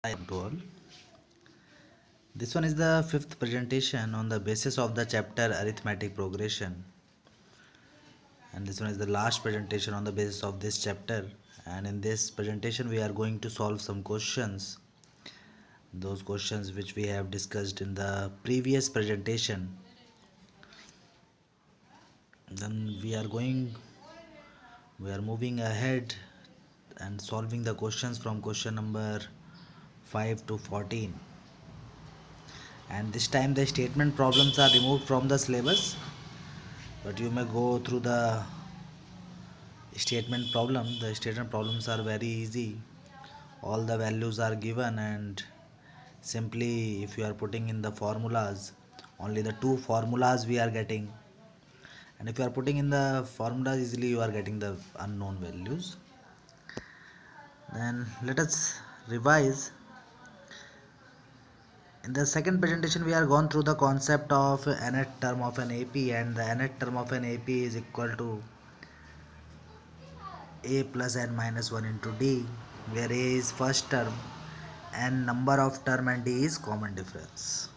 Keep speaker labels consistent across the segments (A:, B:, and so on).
A: To all. This one is the fifth presentation on the basis of the chapter arithmetic progression, and this one is the last presentation on the basis of this chapter. And in this presentation we are going to solve some questions, those questions which we have discussed in the previous presentation. Then we are moving ahead and solving the questions from question number 5 to 14. And this time the statement problems are removed from the syllabus, but you may go through the statement problems are very easy. All the values are given, and simply if you are putting in the formulas, only the two formulas we are getting, and if you are putting in the formulas easily you are getting the unknown values. Then let us revise. In the second presentation we are gone through the concept of nth term of an AP, and the nth term of an AP is equal to a plus n minus 1 into d, where a is first term and number of term and d is common difference.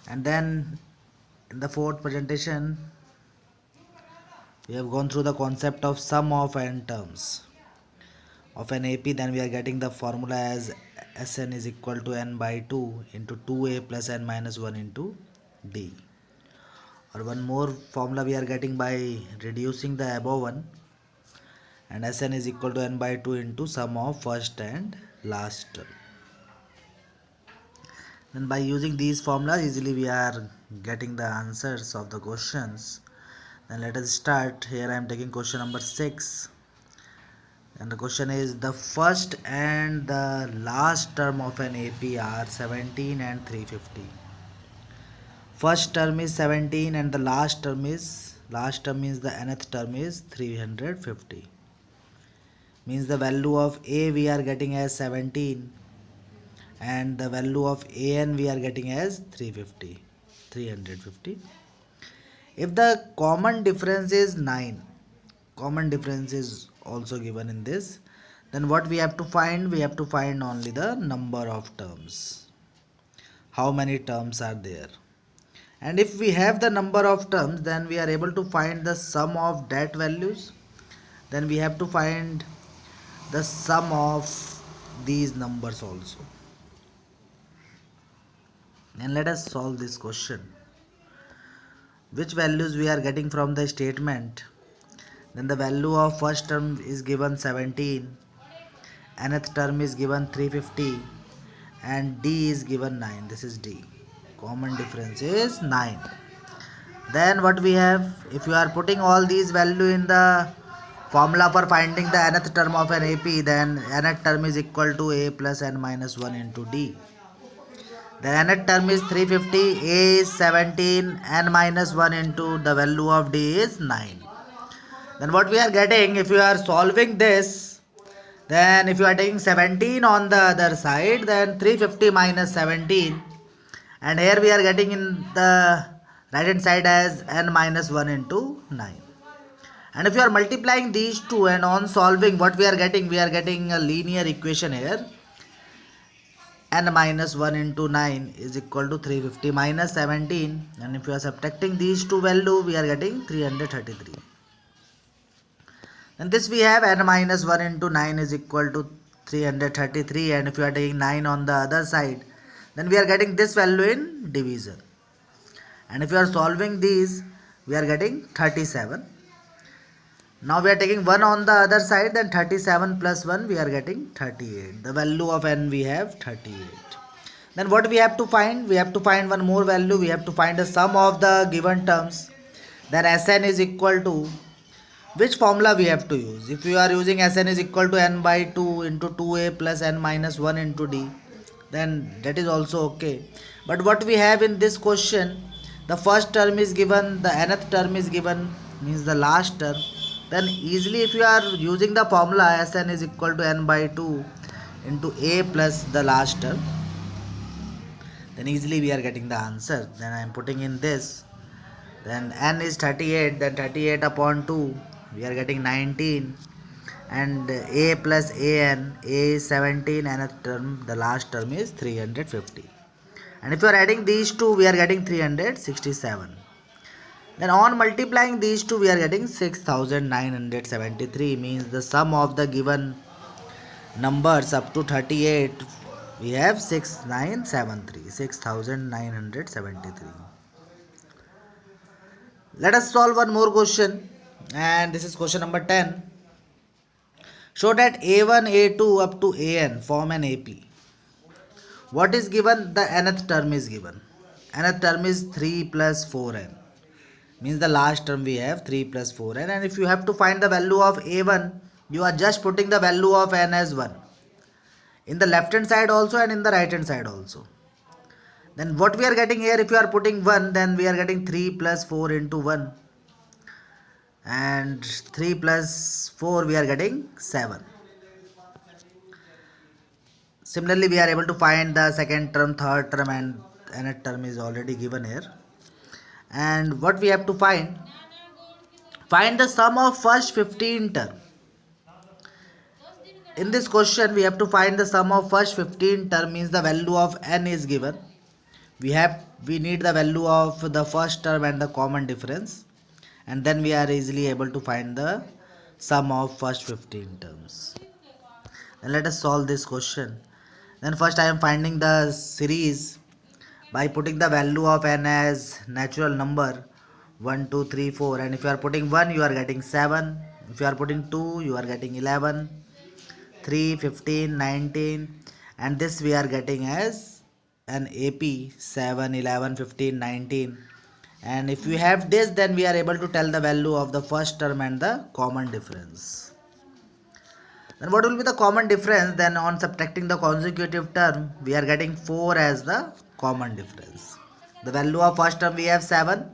A: And then in the fourth presentation we have gone through the concept of sum of n terms of an AP. Then we are getting the formula as Sn is equal to n by 2 into 2a plus n minus 1 into d. Or one more formula we are getting by reducing the above one, and Sn is equal to n by 2 into sum of first and last term. Then by using these formulas easily we are getting the answers of the questions. Then let us start. Here I am taking question number 6, and the question is the first and the last term of an AP are 17 and 350. First term is 17 and the last term means the nth term is 350. Means the value of a we are getting as 17 and the value of an we are getting as 350. If the common difference is 9, common difference is also given in this, then what we have to find? We have to find only the number of terms. How many terms are there? And if we have the number of terms, then we are able to find the sum of that values. Then we have to find the sum of these numbers also. And let us solve this question. Which values we are getting from the statement? Then the value of first term is given 17, nth term is given 350, and d is given 9. This is d. Common difference is 9. Then what we have, if you are putting all these value in the formula for finding the nth term of an AP, then nth term is equal to a plus n minus 1 into d. The nth term is 350, a is 17, n minus 1 into the value of d is 9. Then what we are getting, if you are solving this, then if you are taking 17 on the other side, then 350 minus 17, and here we are getting in the right hand side as n minus 1 into 9. And if you are multiplying these two and on solving, what we are getting a linear equation here. N minus 1 into 9 is equal to 350 minus 17, and if you are subtracting these two values we are getting 333. And this we have n minus 1 into 9 is equal to 333, and if you are taking 9 on the other side, then we are getting this value in division. And if you are solving these, we are getting 37. Now we are taking 1 on the other side, then 37 plus 1 we are getting 38. The value of n we have 38. Then what we have to find? We have to find one more value. We have to find the sum of the given terms. Then Sn is equal to, which formula we have to use? If you are using Sn is equal to n by 2 into 2a plus n minus 1 into d, then that is also okay. But what we have in this question, the first term is given, the nth term is given, means the last term. Then easily if you are using the formula Sn is equal to n by 2 into a plus the last term, then easily we are getting the answer. Then I am putting in this. Then n is 38, then 38 upon 2 we are getting 19, and a plus an, a is 17, nth term, the last term is 350. And if you are adding these two, we are getting 367. Then on multiplying these two, we are getting 6973, means the sum of the given numbers up to 38, we have 6973, 6973. Let us solve one more question, and this is question number 10. Show that a1, a2 up to an form an AP. What is given? The nth term is given. Nth term is 3 plus 4n. Means the last term we have 3 plus 4n. And if you have to find the value of a1, you are just putting the value of n as 1. In the left hand side also and in the right hand side also. Then what we are getting here, if you are putting 1, then we are getting 3 plus 4 into 1. And 3 plus 4 we are getting 7. Similarly, we are able to find the second term, third term, and nth term is already given here. And what we have to find the sum of first 15 term. In this question, we have to find the sum of first 15 term, means the value of n is given. We need the value of the first term and the common difference, and then we are easily able to find the sum of first 15 terms. Then let us solve this question. Then first I am finding the series by putting the value of n as natural number 1, 2, 3, 4, and if you are putting 1, you are getting 7. If you are putting 2, you are getting 11, 3, 15, 19, and this we are getting as an AP 7, 11, 15, 19. And if we have this, then we are able to tell the value of the first term and the common difference. Then what will be the common difference? Then on subtracting the consecutive term, we are getting 4 as the common difference. The value of first term we have 7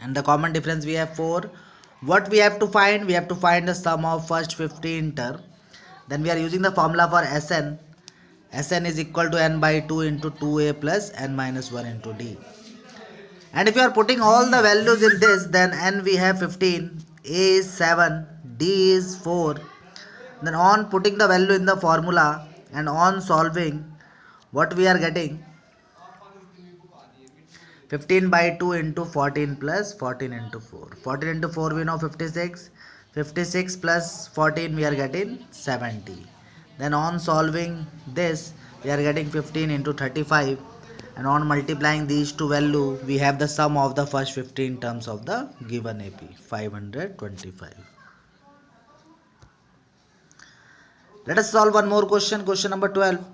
A: and the common difference we have 4. What we have to find? We have to find the sum of first 15 term. Then we are using the formula for Sn. Sn is equal to n by 2 into 2a plus n minus 1 into d. And if you are putting all the values in this, then n we have 15, a is 7, d is 4. Then on putting the value in the formula and on solving, what we are getting? 15 by 2 into 14 plus 14 into 4. 14 into 4 we know 56. 56 plus 14 we are getting 70. Then on solving this, we are getting 15 into 35. And on multiplying these two values, we have the sum of the first 15 terms of the given AP, 525. Let us solve one more question, question number 12.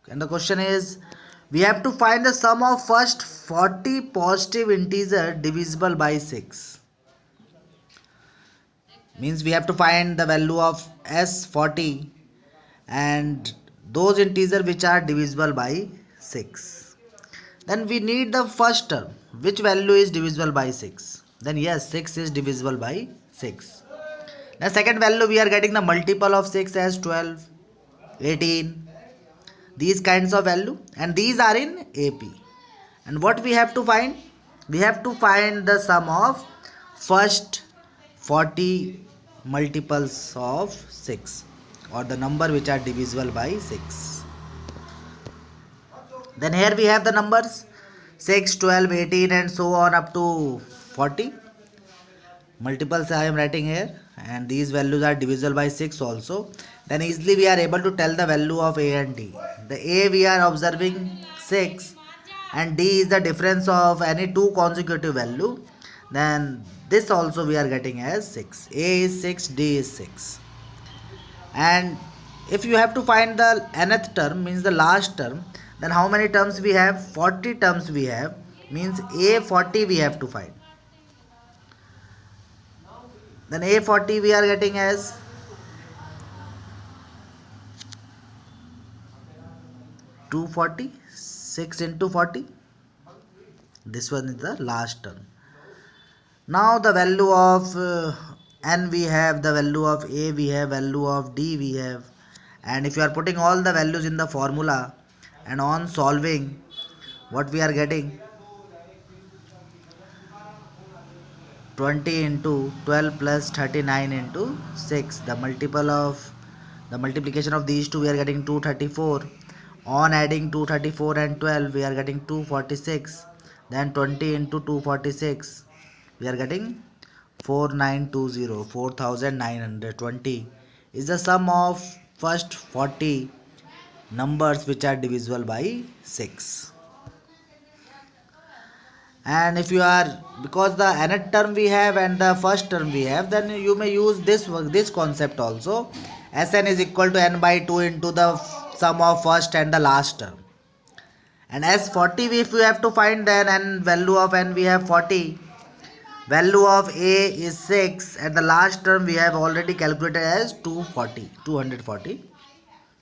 A: And the question is, we have to find the sum of first 40 positive integer divisible by 6. Means we have to find the value of S40 and those integers which are divisible by 6. Then we need the first term. Which value is divisible by 6? Then yes, 6 is divisible by 6. The second value, we are getting the multiple of 6 as 12, 18. These kinds of value, and these are in AP. And what we have to find? We have to find the sum of first 40 multiples of 6, or the number which are divisible by 6. Then here we have the numbers 6, 12, 18 and so on up to 40. Multiples I am writing here, and these values are divisible by 6 also. Then easily we are able to tell the value of A and D. The A we are observing 6 and D is the difference of any two consecutive value. Then this also we are getting as 6. A is 6, D is 6. And if you have to find the nth term, means the last term, then how many terms we have? 40 terms we have, means A40 we have to find. Then A40 we are getting as 240, 6 into 40. This one is the last term. Now the value of n we have, the value of A we have, value of D we have. And if you are putting all the values in the formula and on solving, what we are getting? 20 into 12 plus 39 into 6. The multiplication of these two, we are getting 234. On adding 234 and 12, we are getting 246. Then 20 into 246, we are getting 4920. 4920 is the sum of first 40 numbers which are divisible by 6. And if you are, because the nth term we have and the first term we have, then you may use this concept also. Sn is equal to n by 2 into the sum of first and the last term. And as 40, if we have to find, then n value of n we have 40, value of a is 6, and the last term we have already calculated as 240.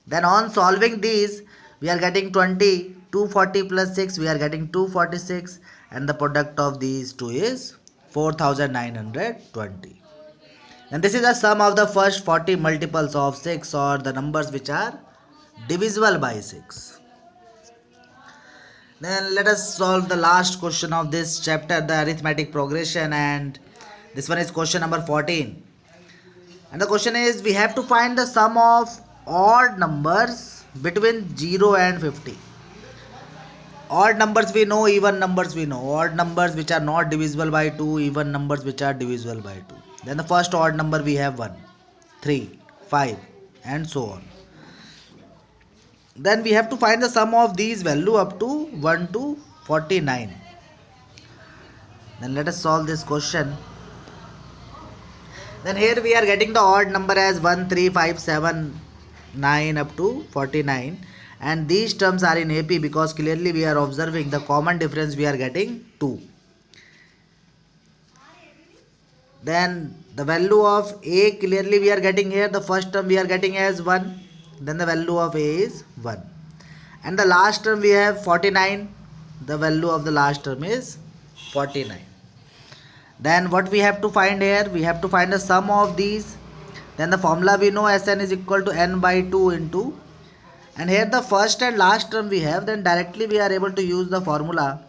A: Then on solving these, we are getting 20, 240 plus 6, we are getting 246, and the product of these two is 4920. And this is the sum of the first 40 multiples of 6, or the numbers which are divisible by 6. Then let us solve the last question of this chapter, the arithmetic progression, and this one is question number 14. And the question is, we have to find the sum of odd numbers between 0 and 50. Odd numbers we know, even numbers we know. Odd numbers which are not divisible by 2, even numbers which are divisible by 2. Then the first odd number we have 1, 3, 5, and so on. Then we have to find the sum of these value up to 1 to 49. Then let us solve this question. Then here we are getting the odd number as 1, 3, 5, 7, 9 up to 49. And these terms are in AP because clearly we are observing the common difference we are getting 2. Then the value of A, clearly we are getting here, the first term we are getting as 1. Then the value of A is 1. And the last term we have 49. The value of the last term is 49. Then what we have to find here? We have to find the sum of these. Then the formula we know, Sn is equal to n by 2 into, and here the first and last term we have, then directly we are able to use the formula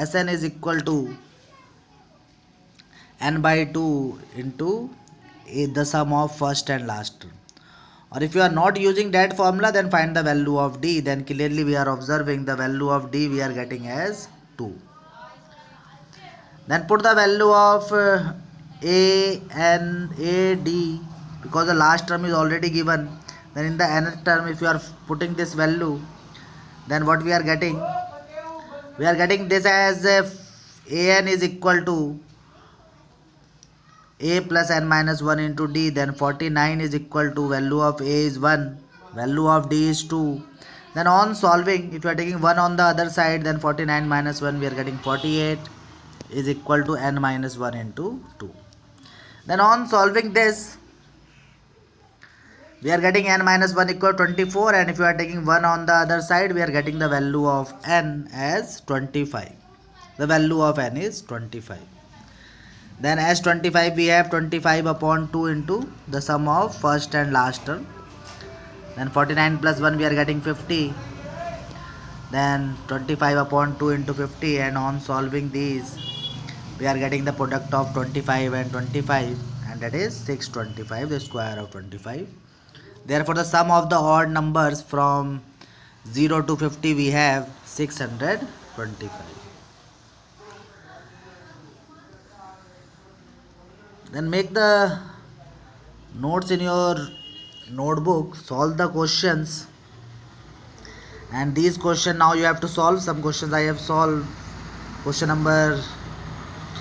A: Sn is equal to n by 2 into the sum of first and last term. Or if you are not using that formula, then find the value of d. Then clearly we are observing the value of d we are getting as 2. Then put the value of a and a d, because the last term is already given. Then in the nth term, if you are putting this value, then what we are getting? We are getting this as an is equal to a plus n minus 1 into d. Then 49 is equal to value of a is 1, value of d is 2. Then on solving, if you are taking 1 on the other side, then 49 minus 1 we are getting 48 is equal to n minus 1 into 2. Then on solving this, we are getting n minus 1 equal to 24, and if you are taking 1 on the other side, we are getting the value of n as 25. The value of n is 25. Then as 25 we have 25 upon 2 into the sum of first and last term. Then 49 plus 1 we are getting 50. Then 25 upon 2 into 50, and on solving these, we are getting the product of 25 and 25, and that is 625, the square of 25. Therefore the sum of the odd numbers from 0 to 50 we have 625. Then make the notes in your notebook, solve the questions, and these questions now you have to solve. Some questions I have solved. Question number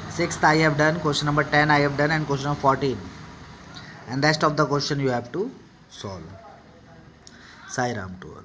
A: 6 I have done, question number 10 I have done, and question number 14, and rest of the question you have to solve. Sai Ram to all.